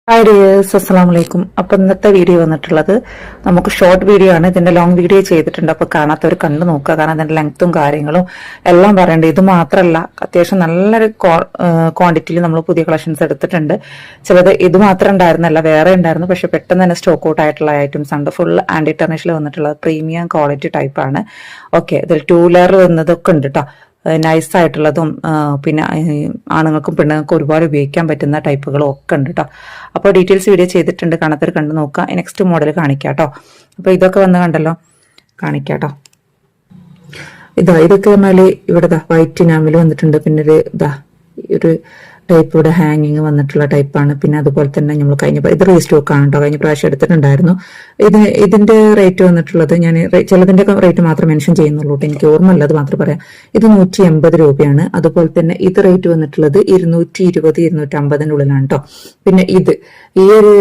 Hi dears, അസ്സലാമു അലൈക്കും. അപ്പൊ ഇന്നത്തെ വീഡിയോ വന്നിട്ടുള്ളത് നമുക്ക് ഷോർട്ട് വീഡിയോ ആണ്. ഇതിന്റെ ലോങ് വീഡിയോ ചെയ്തിട്ടുണ്ട്. അപ്പൊ കാണാത്തവർ കണ്ടു നോക്കുക. കാരണം അതിന്റെ ലെങ്ത്തും കാര്യങ്ങളും എല്ലാം പറയണ്ടേ. ഇത് മാത്രമല്ല, അത്യാവശ്യം നല്ലൊരു ക്വാണ്ടിറ്റിയിൽ നമ്മൾ പുതിയ കളക്ഷൻസ് എടുത്തിട്ടുണ്ട്. ചിലത് ഇത് മാത്രം ഉണ്ടായിരുന്നല്ല, വേറെ ഉണ്ടായിരുന്നു. പക്ഷെ പെട്ടെന്ന് തന്നെ സ്റ്റോക്ക് ഔട്ട് ആയിട്ടുള്ള ഐറ്റംസ് ഉണ്ട്. ഫുൾ ആന്റി ടെർണിഷിൽ വന്നിട്ടുള്ളത് പ്രീമിയം ക്വാളിറ്റി ടൈപ്പ് ആണ്. ഓക്കെ, ഇതിൽ 2 ലെയർ വന്നതൊക്കെ ഉണ്ട് കേട്ടോ. നൈസ് ആയിട്ടുള്ളതും പിന്നെ ആണുങ്ങൾക്കും പെണ്ണുങ്ങൾക്കും ഒരുപാട് ഉപയോഗിക്കാൻ പറ്റുന്ന ടൈപ്പുകളും ഒക്കെ ഉണ്ട് കേട്ടോ. അപ്പോൾ ഡീറ്റെയിൽസ് വീഡിയോ ചെയ്തിട്ടുണ്ട്, കാണാത്തവർ കണ്ടു നോക്കുക. നെക്സ്റ്റ് മോഡൽ കാണിക്കാം കേട്ടോ. അപ്പോൾ ഇതൊക്കെ വന്ന് കണ്ടല്ലോ, കാണിക്കാം കേട്ടോ. ഇതൊക്കെ പറഞ്ഞാല് ഇവിടെ വൈറ്റ് നാമിൽ വന്നിട്ടുണ്ട്. പിന്നെ ഒരു ടൈപ്പ് ഇവിടെ ഹാങ്ങിങ് വന്നിട്ടുള്ള ടൈപ്പാണ്. പിന്നെ അതുപോലെ തന്നെ നമ്മൾ ഇത് റീസ്റ്റോക്ക് ആണ് കേട്ടോ. കഴിഞ്ഞ പ്രാവശ്യം എടുത്തിട്ടുണ്ടായിരുന്നു. ഇതിന്റെ റേറ്റ് വന്നിട്ടുള്ളത് ഞാൻ ചിലതിന്റെ റേറ്റ് മാത്രം മെൻഷൻ ചെയ്യുന്നുള്ളൂ. എനിക്ക് ഓർമ്മയില്ല, അത് മാത്രം പറയാം. ഇത് 180 രൂപയാണ്. അതുപോലെ തന്നെ ഇത് റേറ്റ് വന്നിട്ടുള്ളത് 220, 250 ഉള്ളിലാണ് കേട്ടോ. പിന്നെ ഈ ഒരു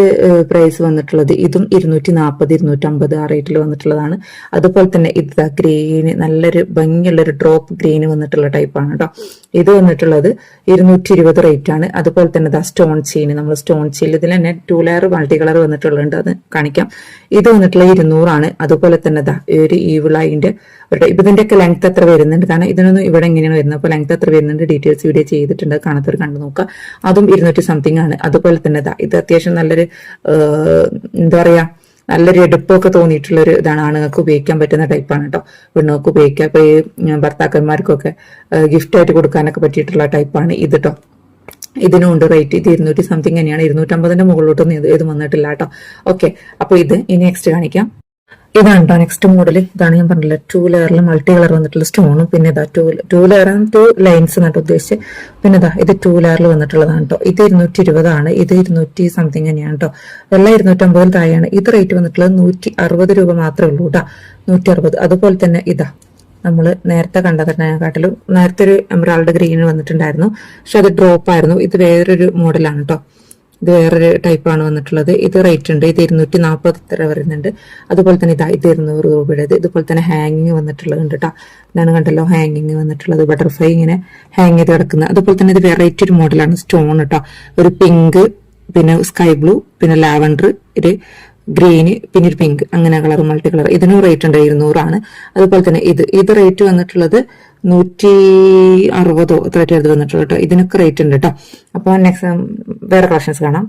പ്രൈസ് വന്നിട്ടുള്ളത് ഇതും 240, 250 ആ റേറ്റിൽ വന്നിട്ടുള്ളതാണ്. അതുപോലെ തന്നെ ഇത് ഗ്രീന്, നല്ലൊരു ഭംഗിയുള്ളൊരു ഡ്രോപ്പ് ഗ്രീന് വന്നിട്ടുള്ള ടൈപ്പാണ് കേട്ടോ. ഇത് വന്നിട്ടുള്ളത് 220 റേറ്റ് ആണ്. അതുപോലെ തന്നെ സ്റ്റോൺ ചെയിൻ, നമ്മൾ സ്റ്റോൺ ചെയിൻ ഇതിൽ തന്നെ 2 ലെയർ മൾട്ടി കളർ വന്നിട്ടുള്ളത്, അത് കാണിക്കാം. ഇത് വന്നിട്ടുള്ള 200 ആണ്. അതുപോലെ തന്നെ ഒരു ഈവിളായിന്റെ ഇതിന്റെയൊക്കെ ലെങ്ത് എത്ര വരുന്നുണ്ട്, കാരണം ഇതിനൊന്നും ഇവിടെ എങ്ങനെയാണ് വരുന്നത്. അപ്പോൾ ലെങ്ത് എത്ര വരുന്നുണ്ട് ഡീറ്റെയിൽസ് വീഡിയോ ചെയ്തിട്ടുണ്ട്, കാണാത്തവർ കണ്ടു നോക്കുക. അതും 200 സംതിങ് ആണ്. അതുപോലെ തന്നെ ഇത് അത്യാവശ്യം നല്ലൊരു എന്താ പറയാ, നല്ലൊരു എടുപ്പൊക്കെ തോന്നിയിട്ടുള്ള ഒരു ഇതാണ്. ആണുങ്ങൾക്ക് ഉപയോഗിക്കാൻ പറ്റുന്ന ടൈപ്പാണ് കേട്ടോ. പെണ്ണുങ്ങൾക്ക് ഉപയോഗിക്കാം. ഇപ്പൊ ഈ ഭർത്താക്കന്മാർക്കൊക്കെ ഗിഫ്റ്റ് ആയിട്ട് കൊടുക്കാനൊക്കെ പറ്റിയിട്ടുള്ള ടൈപ്പാണ് ഇത് കേട്ടോ. ഇതിനും ഉണ്ട് റേറ്റ്. ഇത് 200 സംതിങ് തന്നെയാണ്. 250 മുകളിലോട്ടൊന്നും ഇത് വന്നിട്ടില്ല കേട്ടോ. ഓക്കെ, അപ്പൊ ഇനി നെക്സ്റ്റ് കാണിക്കാം. ഇതാണ് കേട്ടോ നെക്സ്റ്റ് മോഡൽ. ഇതാണ് ഞാൻ പറഞ്ഞില്ല, 2 ലെയറിൽ മൾട്ടി കളർ വന്നിട്ടുള്ള സ്റ്റോണും പിന്നെ 2 ലെയർ 2 ലൈൻസ് എന്നിട്ട് ഉദ്ദേശിച്ച്. പിന്നെ ഇത് 2 ലെയറിൽ വന്നിട്ടുള്ളതാണ് കേട്ടോ. ഇത് 220 ആണ്. ഇത് 200 സംതിങ് തന്നെയാണ് കേട്ടോ. എല്ലാം 250 താഴെയാണ്. ഇത് റേറ്റ് വന്നിട്ടുള്ളത് 160 രൂപ മാത്രമേ ഉള്ളൂ കേട്ടോ. 160. അതുപോലെ തന്നെ നമ്മൾ നേരത്തെ കണ്ടതിനെക്കാട്ടിലും നേരത്തെ ഒരു എമറാൾഡ് ഗ്രീൻ വന്നിട്ടുണ്ടായിരുന്നു, പക്ഷെ അത് ഡ്രോപ്പ് ആയിരുന്നു. ഇത് വേറൊരു മോഡലാണ് കേട്ടോ. ഇത് വേറൊരു ടൈപ്പാണ് വന്നിട്ടുള്ളത്. ഇത് റേറ്റ് ഉണ്ട്. ഇത് 240 ഇത്ര വരുന്നുണ്ട്. അതുപോലെ തന്നെ ഇത് 200 രൂപയുടെ. ഇതുപോലെ തന്നെ ഹാങ്ങിങ് വന്നിട്ടുള്ളത് ഉണ്ട് കേട്ടോ. ഇതാണ് കണ്ടല്ലോ ഹാങ്ങിങ് വന്നിട്ടുള്ളത്, ബട്ടർഫ്ലൈ ഇങ്ങനെ ഹാങ് ചെയ്ത് കിടക്കുന്നത്. അതുപോലെ തന്നെ ഇത് വെറൈറ്റി ഒരു മോഡലാണ്, സ്റ്റോൺ കേട്ടോ. ഒരു പിങ്ക്, പിന്നെ സ്കൈ ബ്ലൂ, പിന്നെ ലാവൻഡർ, ഒരു ഗ്രീന്, പിന്നെ ഒരു പിങ്ക്, അങ്ങനെ കളർ മൾട്ടി കളർ. ഇതിനും റേറ്റ് ഉണ്ട്, 200 ആണ്. അതുപോലെ തന്നെ ഇത് റേറ്റ് വന്നിട്ടുള്ളത് 160 എത്ര വന്നിട്ടുള്ളത് കേട്ടോ. ഇതിനൊക്കെ റേറ്റ് ഉണ്ട് കേട്ടോ. അപ്പൊ നെക്സ്റ്റ് വേറെ കളക്ഷൻസ് കാണാം.